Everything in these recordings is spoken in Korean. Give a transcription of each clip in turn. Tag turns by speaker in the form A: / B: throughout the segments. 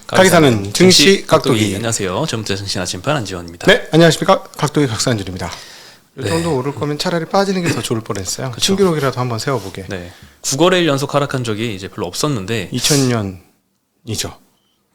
A: 가기사는 증시 각도기.
B: 안녕하세요. 전문대 증시 아침판 안지원입니다.
A: 네, 안녕하십니까. 각도기 각산준입니다. 이
B: 네.
A: 정도 오를 거면 차라리 빠지는 게 더 좋을 뻔했어요.
B: 그쵸.
A: 신기록이라도 한번 세워보게.
B: 네. 9거래일 연속 하락한 적이 이제 별로 없었는데
A: 2000년이죠.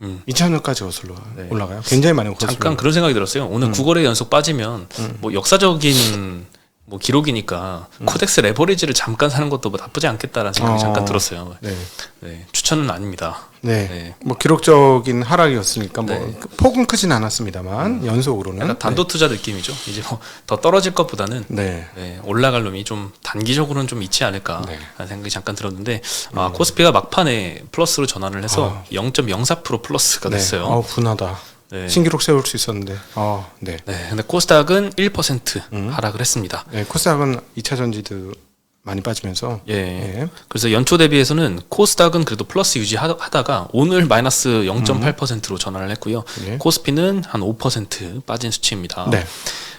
A: 2000년까지 거슬러
B: 네.
A: 올라가요. 굉장히 많이 거슬러.
B: 잠깐 그런 생각이 들었어요. 오늘 9거래일 연속 빠지면 뭐 역사적인 뭐 기록이니까 코덱스 레버리지를 잠깐 사는 것도 뭐 나쁘지 않겠다라는 생각이 잠깐 들었어요.
A: 네.
B: 네. 추천은 아닙니다.
A: 네.
B: 네.
A: 뭐 기록적인 하락이었으니까 뭐
B: 네.
A: 폭은 크진 않았습니다만 연속으로는
B: 약간 단도 투자 느낌이죠. 이제 뭐 더 떨어질 것보다는
A: 네.
B: 네, 올라갈 놈이 좀 단기적으로는 좀 있지 않을까
A: 네.
B: 라는 생각이 잠깐 들었는데 코스피가 막판에 플러스로 전환을 해서 0.04% 플러스가
A: 네.
B: 됐어요.
A: 분하다.
B: 네.
A: 신기록 세울 수 있었는데. 네.
B: 네, 근데 코스닥은 1% 하락을 했습니다.
A: 네, 코스닥은 2차 전지도 많이 빠지면서
B: 예.
A: 예.
B: 그래서 연초 대비해서는 코스닥은 그래도 플러스 유지하다가 오늘 마이너스 0.8%로 전환을 했고요.
A: 예.
B: 코스피는 한 5% 빠진 수치입니다.
A: 네.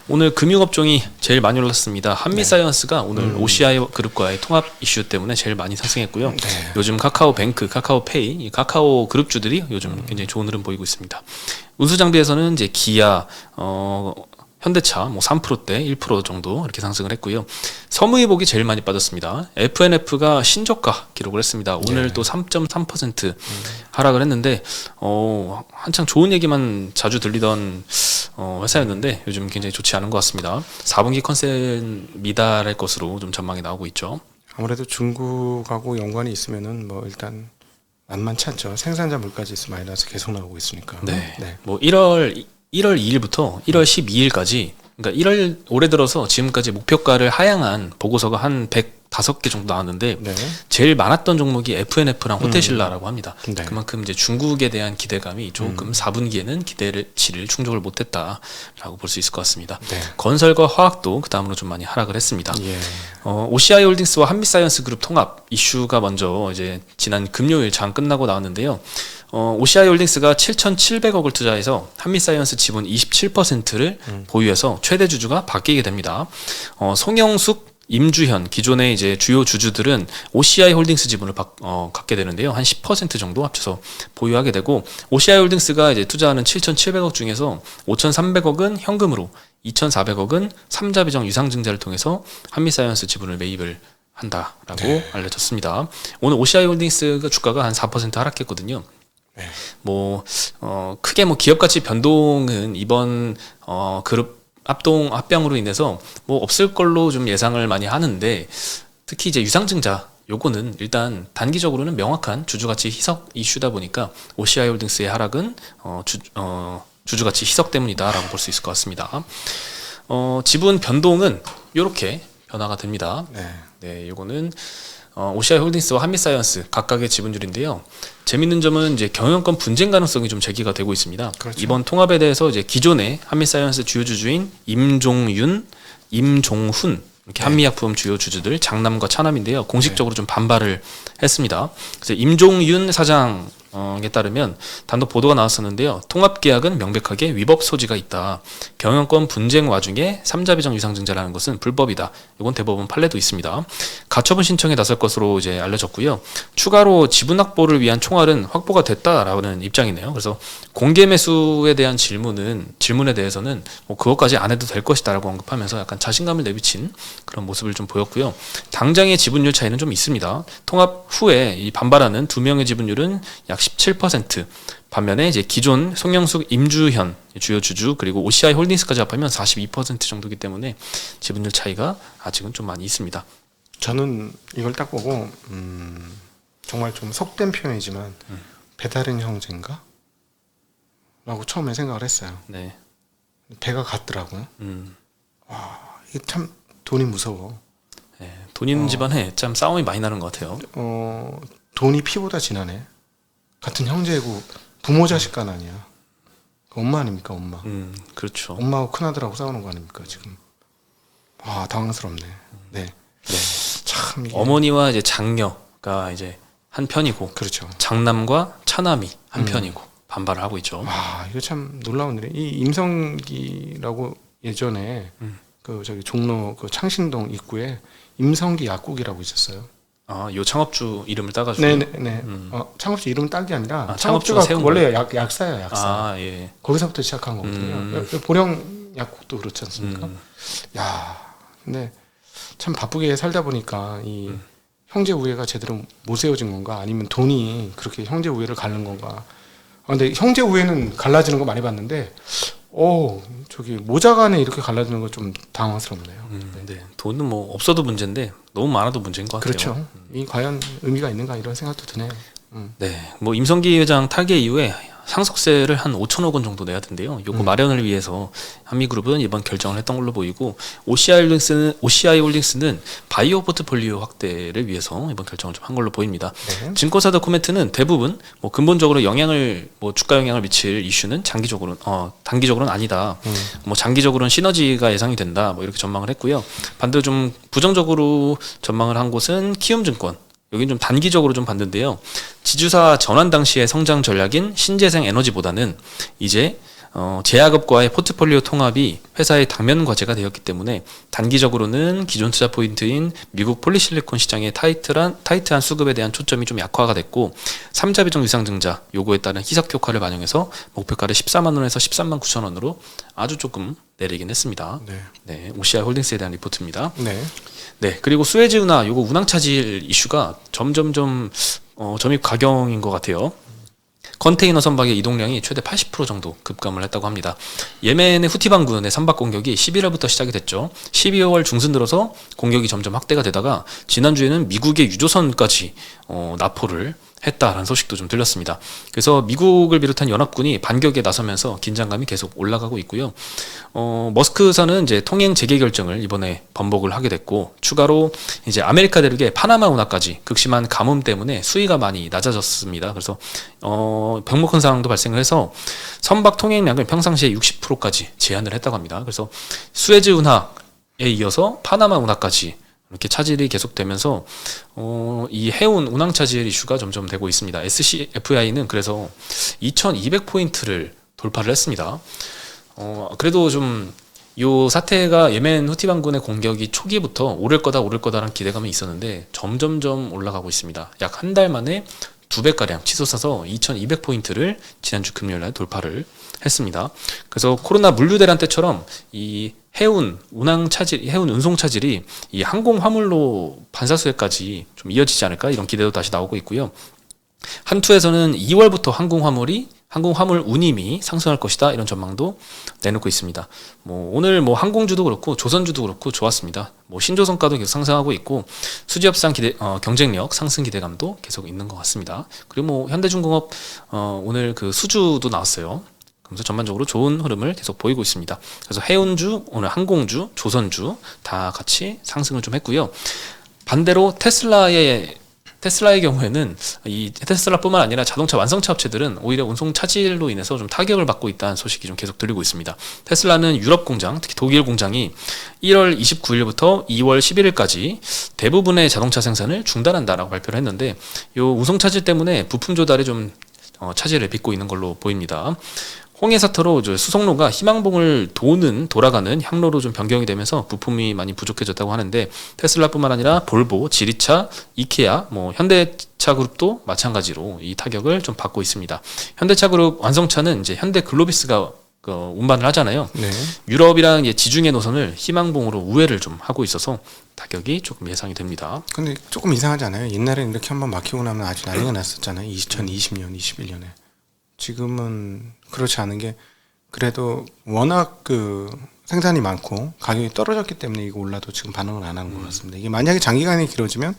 B: 오늘 금융업종이 제일 많이 올랐습니다. 한미사이언스가 오늘 OCI 그룹과의 통합 이슈 때문에 제일 많이 상승했고요.
A: 네.
B: 요즘 카카오뱅크, 카카오페이, 이 카카오 그룹주들이 요즘 굉장히 좋은 흐름 보이고 있습니다. 운수장비에서는 이제 기아, 현대차 뭐 3%대 1% 정도 이렇게 상승을 했고요. 섬유유복이 제일 많이 빠졌습니다. FNF가 신저가 기록을 했습니다. 오늘
A: 네.
B: 또 3.3% 하락을 했는데 한창 좋은 얘기만 자주 들리던 회사였는데 요즘 굉장히 좋지 않은 것 같습니다. 4분기 컨셉 미달할 것으로 좀 전망이 나오고 있죠.
A: 아무래도 중국하고 연관이 있으면은 뭐 일단 만만치 않죠. 생산자 물가지수 마이너스 계속 나오고 있으니까.
B: 네.
A: 네.
B: 뭐 1월 2일부터 1월 12일까지 그러니까 1월 올해 들어서 지금까지 목표가를 하향한 보고서가 한 105개 정도 나왔는데
A: 네.
B: 제일 많았던 종목이 FNF랑 호텔신라라고 합니다.
A: 네.
B: 그만큼 이제 중국에 대한 기대감이 조금 4분기에는 기대치를 충족을 못했다라고 볼 수 있을 것 같습니다.
A: 네.
B: 건설과 화학도 그 다음으로 좀 많이 하락을 했습니다.
A: 예.
B: OCI 홀딩스와 한미사이언스 그룹 통합 이슈가 먼저 이제 지난 금요일 장 끝나고 나왔는데요. OCI 홀딩스가 7,700억을 투자해서 한미사이언스 지분 27%를 보유해서 최대 주주가 바뀌게 됩니다. 송영숙, 임주현 기존의 이제 주요 주주들은 OCI 홀딩스 지분을 갖게 되는데요. 한 10% 정도 합쳐서 보유하게 되고 OCI 홀딩스가 이제 투자하는 7,700억 중에서 5,300억은 현금으로 2,400억은 삼자비정 유상증자를 통해서 한미사이언스 지분을 매입을 한다라고
A: 네.
B: 알려졌습니다. 오늘 OCI 홀딩스가 주가가 한 4% 하락했거든요.
A: 네.
B: 뭐 크게 뭐 기업 가치 변동은 이번 그룹 합병으로 인해서 뭐 없을 걸로 좀 예상을 많이 하는데 특히 이제 유상증자 요거는 일단 단기적으로는 명확한 주주가치 희석 이슈다 보니까 OCI 홀딩스의 하락은 주주가치 희석 때문이다라고 볼 수 있을 것 같습니다. 지분 변동은 이렇게 변화가 됩니다.
A: 네.
B: 네, 요거는 OCI 홀딩스와 한미사이언스 각각의 지분율인데요. 재밌는 점은 이제 경영권 분쟁 가능성이 좀 제기가 되고 있습니다.
A: 그렇죠.
B: 이번 통합에 대해서 이제 기존의 한미사이언스 주요 주주인 임종윤, 임종훈 이렇게 한미약품 주요 주주들 장남과 차남인데요. 공식적으로 좀 반발을 했습니다. 그래서 임종윤 사장에 따르면 단독 보도가 나왔었는데요. 통합 계약은 명백하게 위법 소지가 있다. 경영권 분쟁 와중에 삼자비정 유상증자라는 것은 불법이다. 이건 대법원 판례도 있습니다. 가처분 신청에 나설 것으로 이제 알려졌고요. 추가로 지분 확보를 위한 총알은 확보가 됐다라는 입장이네요. 그래서 공개 매수에 대한 질문에 대해서는 뭐 그것까지 안 해도 될 것이다라고 언급하면서 약간 자신감을 내비친 그런 모습을 좀 보였고요. 당장의 지분율 차이는 좀 있습니다. 통합 후에 이 반발하는 두 명의 지분율은 약 17%. 반면에 이제 기존 송영숙, 임주현 주요 주주 그리고 OCI 홀딩스까지 합하면 42% 정도이기 때문에 지분율 차이가 아직은 좀 많이 있습니다.
A: 저는 이걸 딱 보고 정말 좀 속된 표현이지만 배달인 형제인가? 라고 처음에 생각을 했어요.
B: 네.
A: 배가 같더라고요. 이게 참 돈이 무서워.
B: 네. 돈 있는 집안에 참 싸움이 많이 나는 것 같아요.
A: 돈이 피보다 진하네. 같은 형제고 부모 자식 간 아니야. 엄마 아닙니까, 엄마.
B: 그렇죠.
A: 엄마하고 큰아들하고 싸우는 거 아닙니까, 지금. 당황스럽네. 네.
B: 네.
A: 참 이게
B: 어머니와 이제 장녀가 이제 한 편이고
A: 그렇죠.
B: 장남과 차남이 한 편이고 반발을 하고 있죠.
A: 이거 참 놀라운 일이에요. 이 임성기라고 예전에 그 저기 종로 그 창신동 입구에 임성기 약국이라고 있었어요.
B: 요 창업주 이름을 따가지고.
A: 네네네. 창업주 이름 딴 게 아니라
B: 아,
A: 창업주가
B: 세운
A: 원래 약사예요, 약사.
B: 아, 예.
A: 거기서부터 시작한 거거든요. 보령 약국도 그렇지 않습니까? 야, 근데 참 바쁘게 살다 보니까 이 형제 우애가 제대로 못 세워진 건가? 아니면 돈이 그렇게 형제 우애를 가른 건가? 근데 형제 우애는 갈라지는 거 많이 봤는데, 저기 모자간에 이렇게 갈라지는 거 좀 당황스럽네요.
B: 네. 돈은 뭐 없어도 문제인데 너무 많아도 문제인 것 같아요.
A: 그렇죠. 이 과연 의미가 있는가 이런 생각도 드네요.
B: 네, 뭐 임성기 회장 탈계 이후에 상속세를 한 5천억 원 정도 내야 된대요. 요거 마련을 위해서 한미그룹은 이번 결정을 했던 걸로 보이고 OCI 홀딩스는 바이오 포트폴리오 확대를 위해서 이번 결정을 좀 한 걸로 보입니다.
A: 네.
B: 증권사 더코멘트는 대부분 뭐 근본적으로 주가 영향을 미칠 이슈는 단기적으로는 아니다. 뭐 장기적으로는 시너지가 예상이 된다. 뭐 이렇게 전망을 했고요. 반대로 좀 부정적으로 전망을 한 곳은 키움증권. 여긴 좀 단기적으로 좀 봤는데요. 지주사 전환 당시의 성장 전략인 신재생 에너지보다는 이제 제약업과의 포트폴리오 통합이 회사의 당면 과제가 되었기 때문에 단기적으로는 기존 투자 포인트인 미국 폴리실리콘 시장의 타이트한 수급에 대한 초점이 좀 약화가 됐고 3자 배정 유상증자 요거에 따른 희석 효과를 반영해서 목표가를 14만 원에서 13만 9천 원으로 아주 조금 내리긴 했습니다. 네, OCI 홀딩스에 대한 리포트입니다. 네, 그리고 수에즈 운하 요거 운항 차질 이슈가 점점점 점입 가경인 것 같아요. 컨테이너 선박의 이동량이 최대 80% 정도 급감을 했다고 합니다. 예멘의 후티 반군의 선박 공격이 11월부터 시작이 됐죠. 12월 중순 들어서 공격이 점점 확대가 되다가 지난주에는 미국의 유조선까지 납포를 했다라는 소식도 좀 들렸습니다. 그래서 미국을 비롯한 연합군이 반격에 나서면서 긴장감이 계속 올라가고 있고요. 머스크사는 이제 통행 재개 결정을 이번에 번복을 하게 됐고 추가로 이제 아메리카 대륙의 파나마 운하까지 극심한 가뭄 때문에 수위가 많이 낮아졌습니다. 그래서 병목현 상황도 발생을 해서 선박 통행량을 평상시에 60%까지 제한을 했다고 합니다. 그래서 수에즈 운하에 이어서 파나마 운하까지 이렇게 차질이 계속되면서 이 해운 운항 차질 이슈가 점점 되고 있습니다. SCFI는 그래서 2,200포인트를 돌파를 했습니다. 그래도 좀 이 사태가 예멘 후티 반군의 공격이 초기부터 오를 거다라는 기대감이 있었는데 점점점 올라가고 있습니다. 약 한 달 만에 2배가량 치솟아서 2,200포인트를 지난주 금요일날 돌파를 했습니다. 그래서 코로나 물류 대란 때처럼 이 해운 운송 차질이 이 항공 화물로 반사수혜까지 좀 이어지지 않을까 이런 기대도 다시 나오고 있고요. 한투에서는 2월부터 항공 화물 운임이 상승할 것이다 이런 전망도 내놓고 있습니다. 뭐 오늘 뭐 항공주도 그렇고 조선주도 그렇고 좋았습니다. 뭐 신조선가도 계속 상승하고 있고 수지협상 경쟁력 상승 기대감도 계속 있는 것 같습니다. 그리고 뭐 현대중공업 오늘 그 수주도 나왔어요. 그래서 전반적으로 좋은 흐름을 계속 보이고 있습니다. 그래서 해운주, 오늘 항공주, 조선주 다 같이 상승을 좀 했고요. 반대로 테슬라의 경우에는 이 테슬라뿐만 아니라 자동차 완성차 업체들은 오히려 운송 차질로 인해서 좀 타격을 받고 있다는 소식이 좀 계속 들리고 있습니다. 테슬라는 유럽 공장, 특히 독일 공장이 1월 29일부터 2월 11일까지 대부분의 자동차 생산을 중단한다라고 발표를 했는데 이 운송 차질 때문에 부품 조달에 좀 차질을 빚고 있는 걸로 보입니다. 홍해 사태로 수송로가 희망봉을 돌아가는 향로로 좀 변경이 되면서 부품이 많이 부족해졌다고 하는데 테슬라뿐만 아니라 볼보, 지리차, 이케아, 뭐 현대차 그룹도 마찬가지로 이 타격을 좀 받고 있습니다. 현대차 그룹 완성차는 이제 현대 글로비스가 운반을 하잖아요.
A: 네.
B: 유럽이랑 지중해 노선을 희망봉으로 우회를 좀 하고 있어서 타격이 조금 예상이 됩니다.
A: 근데 조금 이상하지 않아요? 옛날에는 이렇게 한번 막히고 나면 아주 난리가 났었잖아요. 2020년, 21년에. 지금은 그렇지 않은 게 그래도 워낙 그 생산이 많고 가격이 떨어졌기 때문에 이거 올라도 지금 반응을 안 하는 것 같습니다. 이게 만약에 장기간이 길어지면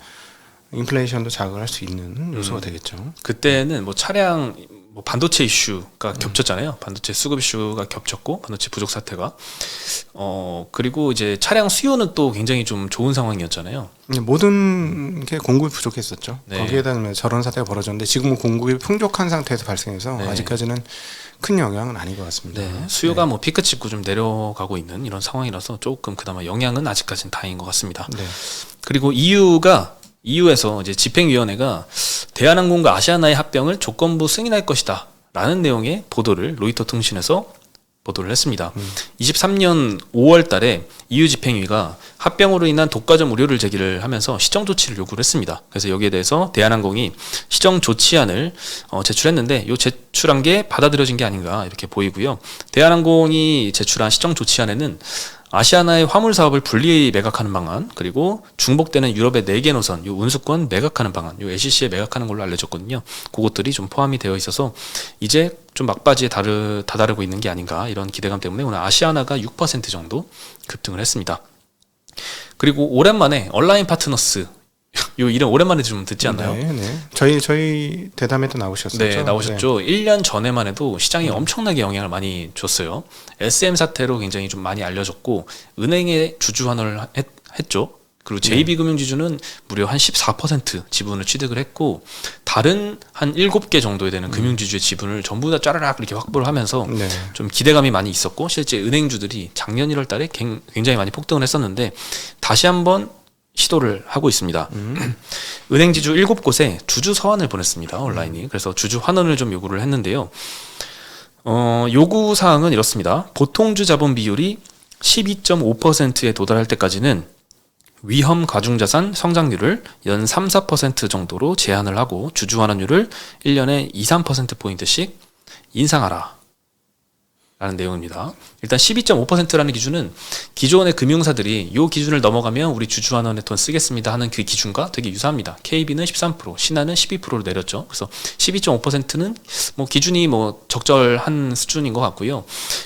A: 인플레이션도 자극할 수 있는 요소가 되겠죠.
B: 그때는 뭐 차량 뭐 반도체 이슈가 겹쳤잖아요. 반도체 수급 이슈가 겹쳤고 반도체 부족 사태가 그리고 이제 차량 수요는 또 굉장히 좀 좋은 상황이었잖아요.
A: 모든 게 공급이 부족했었죠.
B: 네.
A: 거기에다 저런 사태가 벌어졌는데 지금은 공급이 풍족한 상태에서 발생해서
B: 네.
A: 아직까지는 큰 영향은 아닌 것 같습니다.
B: 네. 수요가 뭐 피크 찍고 좀 내려가고 있는 이런 상황이라서 조금 그나마 영향은 아직까지는 다행인 것 같습니다.
A: 네.
B: 그리고 EU에서 이제 집행위원회가 대한항공과 아시아나의 합병을 조건부 승인할 것이다 라는 내용의 보도를 로이터 통신에서 보도를 했습니다. 23년 5월 달에 EU 집행위가 합병으로 인한 독과점 우려를 제기를 하면서 시정 조치를 요구를 했습니다. 그래서 여기에 대해서 대한항공이 시정 조치안을 제출했는데 이 제출한 게 받아들여진 게 아닌가 이렇게 보이고요. 대한항공이 제출한 시정 조치안에는 아시아나의 화물 사업을 분리 매각하는 방안, 그리고 중복되는 유럽의 4개 노선, 요 운수권 매각하는 방안, 요 LCC에 매각하는 걸로 알려졌거든요. 그것들이 좀 포함이 되어 있어서 이제 좀 막바지에 다다르고 있는 게 아닌가 이런 기대감 때문에 오늘 아시아나가 6% 정도 급등을 했습니다. 그리고 오랜만에 온라인 파트너스, 요 이름 오랜만에 좀 듣지 않나요?
A: 네. 저희 대담에도 나오셨었죠.
B: 네, 나오셨죠. 1년 전에만 해도 시장이 엄청나게 영향을 많이 줬어요. SM 사태로 굉장히 좀 많이 알려졌고 은행에 주주 환원을 했죠. 그리고 JB금융지주는 무려 한 14% 지분을 취득을 했고 다른 한 7개 정도에 되는 금융지주의 지분을 전부 다 짜라락 이렇게 확보를 하면서 좀 기대감이 많이 있었고 실제 은행주들이 작년 1월 달에 굉장히 많이 폭등을 했었는데 다시 한번 시도를 하고 있습니다. 은행지주 7곳에 주주 서한을 보냈습니다. 온라인이. 그래서 주주 환원을 좀 요구를 했는데요. 요구 사항은 이렇습니다. 보통주 자본 비율이 12.5%에 도달할 때까지는 위험 가중자산 성장률을 연 3, 4% 정도로 제한을 하고 주주 환원율을 1년에 2, 3%포인트씩 인상하라 라는 내용입니다. 일단 12.5%라는 기준은 기존의 금융사들이 이 기준을 넘어가면 우리 주주 환원에 돈 쓰겠습니다 하는 그 기준과 되게 유사합니다. KB는 13%, 신한은 12%로 내렸죠. 그래서 12.5%는 뭐 기준이 뭐 적절한 수준인 것 같고요.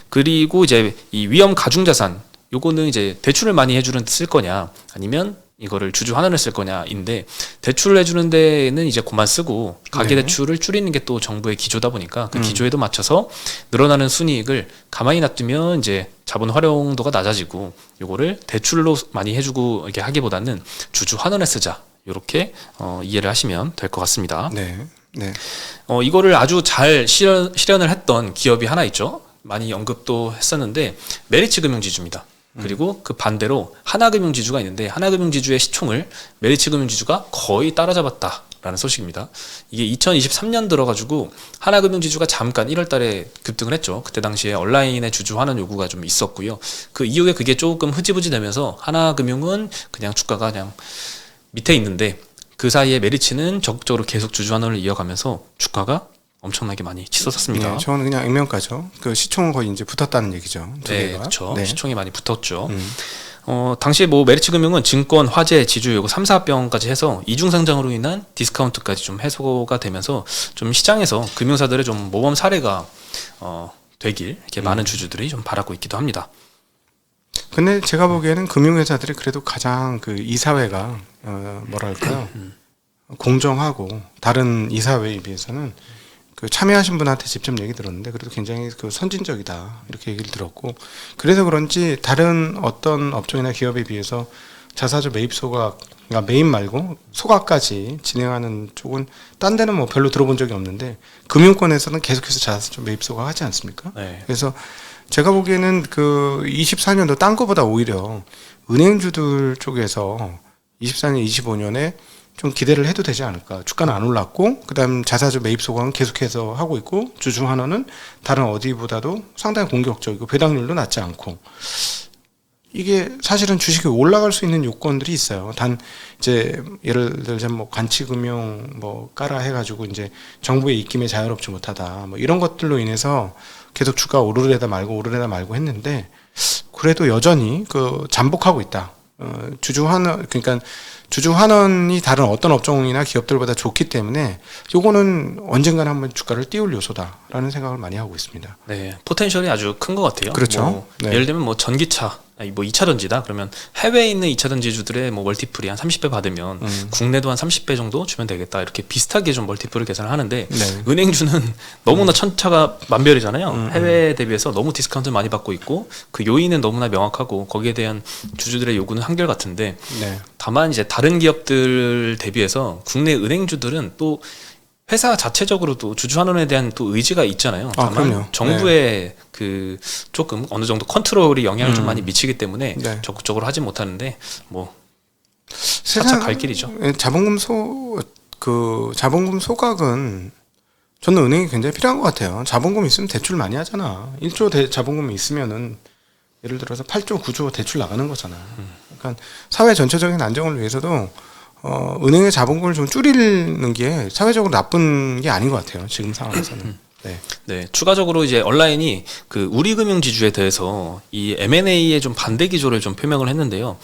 B: 그리고 이제 이 위험 가중자산 요거는 이제 대출을 많이 해주는 데 쓸 거냐 아니면 이거를 주주 환원을 쓸 거냐인데 대출을 해주는 데는 이제 그만 쓰고 가계대출을 줄이는 게 또 정부의 기조다 보니까 그 기조에도 맞춰서 늘어나는 순이익을 가만히 놔두면 이제 자본 활용도가 낮아지고 요거를 대출로 많이 해주고 이렇게 하기보다는 주주 환원에 쓰자 이렇게 이해를 하시면 될 것 같습니다.
A: 네.
B: 이거를 아주 잘 실현을 했던 기업이 하나 있죠. 많이 언급도 했었는데 메리츠 금융지주입니다. 그리고 그 반대로 하나금융지주가 있는데 하나금융지주의 시총을 메리츠금융지주가 거의 따라잡았다라는 소식입니다. 이게 2023년 들어가지고 하나금융지주가 잠깐 1월 달에 급등을 했죠. 그때 당시에 온라인의 주주 환원 요구가 좀 있었고요. 그 이후에 그게 조금 흐지부지 되면서 하나금융은 그냥 주가가 그냥 밑에 있는데 그 사이에 메리츠는 적극적으로 계속 주주 환원을 이어가면서 주가가 엄청나게 많이 치솟았습니다.
A: 네, 저는 그냥 액면가죠. 그 시총은 거의 이제 붙었다는 얘기죠. 두 개가.
B: 그렇죠. 시총이 많이 붙었죠. 당시에 뭐 메리츠금융은 증권, 화재, 지주 요거 3, 4병까지 해서 이중 상장으로 인한 디스카운트까지 좀 해소가 되면서 좀 시장에서 금융사들의 좀 모범 사례가 되길 이렇게 많은 주주들이 좀 바라고 있기도 합니다.
A: 근데 제가 보기에는 금융회사들이 그래도 가장 그 이사회가 뭐랄까요 공정하고 다른 이사회에 비해서는 그 참여하신 분한테 직접 얘기 들었는데 그래도 굉장히 그 선진적이다 이렇게 얘기를 들었고 그래서 그런지 다른 어떤 업종이나 기업에 비해서 자사주 매입 소각 그러니까 매입 말고 소각까지 진행하는 쪽은 딴 데는 뭐 별로 들어본 적이 없는데 금융권에서는 계속해서 자사주 매입 소각 하지 않습니까?
B: 네.
A: 그래서 제가 보기에는 그 24년도 딴 거보다 오히려 은행주들 쪽에서 24년, 25년에 좀 기대를 해도 되지 않을까. 주가는 안 올랐고 그다음 자사주 매입 소각은 계속해서 하고 있고 주주 환원은 다른 어디보다도 상당히 공격적이고 배당률도 낮지 않고 이게 사실은 주식이 올라갈 수 있는 요건들이 있어요. 단 이제 예를 들자면 뭐 관치금융 뭐 까라 해가지고 이제 정부의 입김에 자유롭지 못하다 뭐 이런 것들로 인해서 계속 주가 오르려다 말고 했는데 그래도 여전히 그 잠복하고 있다. 주주 환원 그러니까 주주 환원이 다른 어떤 업종이나 기업들보다 좋기 때문에 요거는 언젠가는 한번 주가를 띄울 요소다라는 생각을 많이 하고 있습니다.
B: 네, 포텐셜이 아주 큰 것 같아요.
A: 그렇죠.
B: 뭐 예를 들면 뭐 전기차, 뭐 2차 전지다 그러면 해외에 있는 2차 전지주들의 뭐 멀티플이 한 30배 받으면 국내도 한 30배 정도 주면 되겠다 이렇게 비슷하게 좀 멀티플을 계산을 하는데 은행주는 너무나 천차가 만별이잖아요. 해외에 대비해서 너무 디스카운트를 많이 받고 있고 그 요인은 너무나 명확하고 거기에 대한 주주들의 요구는 한결같은데 다만 이제 다른 기업들 대비해서 국내 은행주들은 또 회사 자체적으로도 주주 환원에 대한 또 의지가 있잖아요. 다만 정부의 그 조금 어느 정도 컨트롤이 영향을 좀 많이 미치기 때문에 적극적으로 하지 못하는데 뭐 차차 갈 길이죠.
A: 자본금 소각은 저는 은행이 굉장히 필요한 것 같아요. 자본금 있으면 대출 많이 하잖아. 1조 자본금이 있으면은 예를 들어서 8조, 9조 대출 나가는 거잖아. 그러니까 사회 전체적인 안정을 위해서도 은행의 자본금을 좀 줄이는 게 사회적으로 나쁜 게 아닌 것 같아요. 지금 상황에서는. 네.
B: 네, 추가적으로 이제 온라인이 그 우리금융지주에 대해서 이 M&A의 좀 반대 기조를 좀 표명을 했는데요.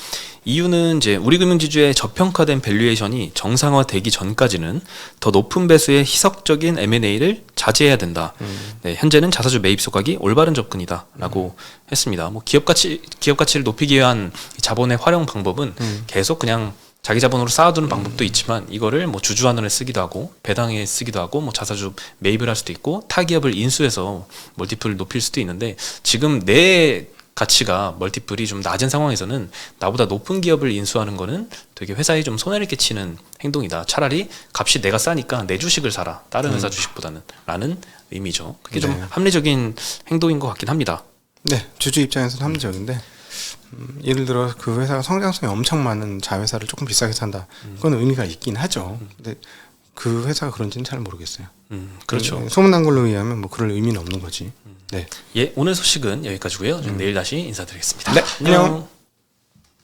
B: 이유는 이제 우리금융지주의 저평가된 밸류에이션이 정상화되기 전까지는 더 높은 배수의 희석적인 M&A를 자제해야 된다. 네, 현재는 자사주 매입 소각이 올바른 접근이다라고 했습니다. 뭐 기업 가치를 높이기 위한 자본의 활용 방법은 계속 그냥 자기 자본으로 쌓아두는 방법도 있지만 이거를 뭐 주주환원에 쓰기도 하고 배당에 쓰기도 하고 뭐 자사주 매입을 할 수도 있고 타 기업을 인수해서 멀티플을 높일 수도 있는데 지금 내 가치가 멀티플이 좀 낮은 상황에서는 나보다 높은 기업을 인수하는 거는 되게 회사에 좀 손해를 끼치는 행동이다. 차라리 값이 내가 싸니까 내 주식을 사라. 다른 회사 주식보다는 라는 의미죠. 그게 좀
A: 네.
B: 합리적인 행동인 것 같긴 합니다.
A: 네, 주주 입장에서는 합리적인데 예를 들어 그 회사가 성장성이 엄청 많은 자회사를 조금 비싸게 산다. 그건 의미가 있긴 하죠. 근데 그 회사가 그런지는 잘 모르겠어요.
B: 그렇죠.
A: 소문난 걸로 의하면 뭐 그럴 의미는 없는 거지. 네.
B: 예, 오늘 소식은 여기까지고요. 내일 다시 인사드리겠습니다.
A: 네, 안녕.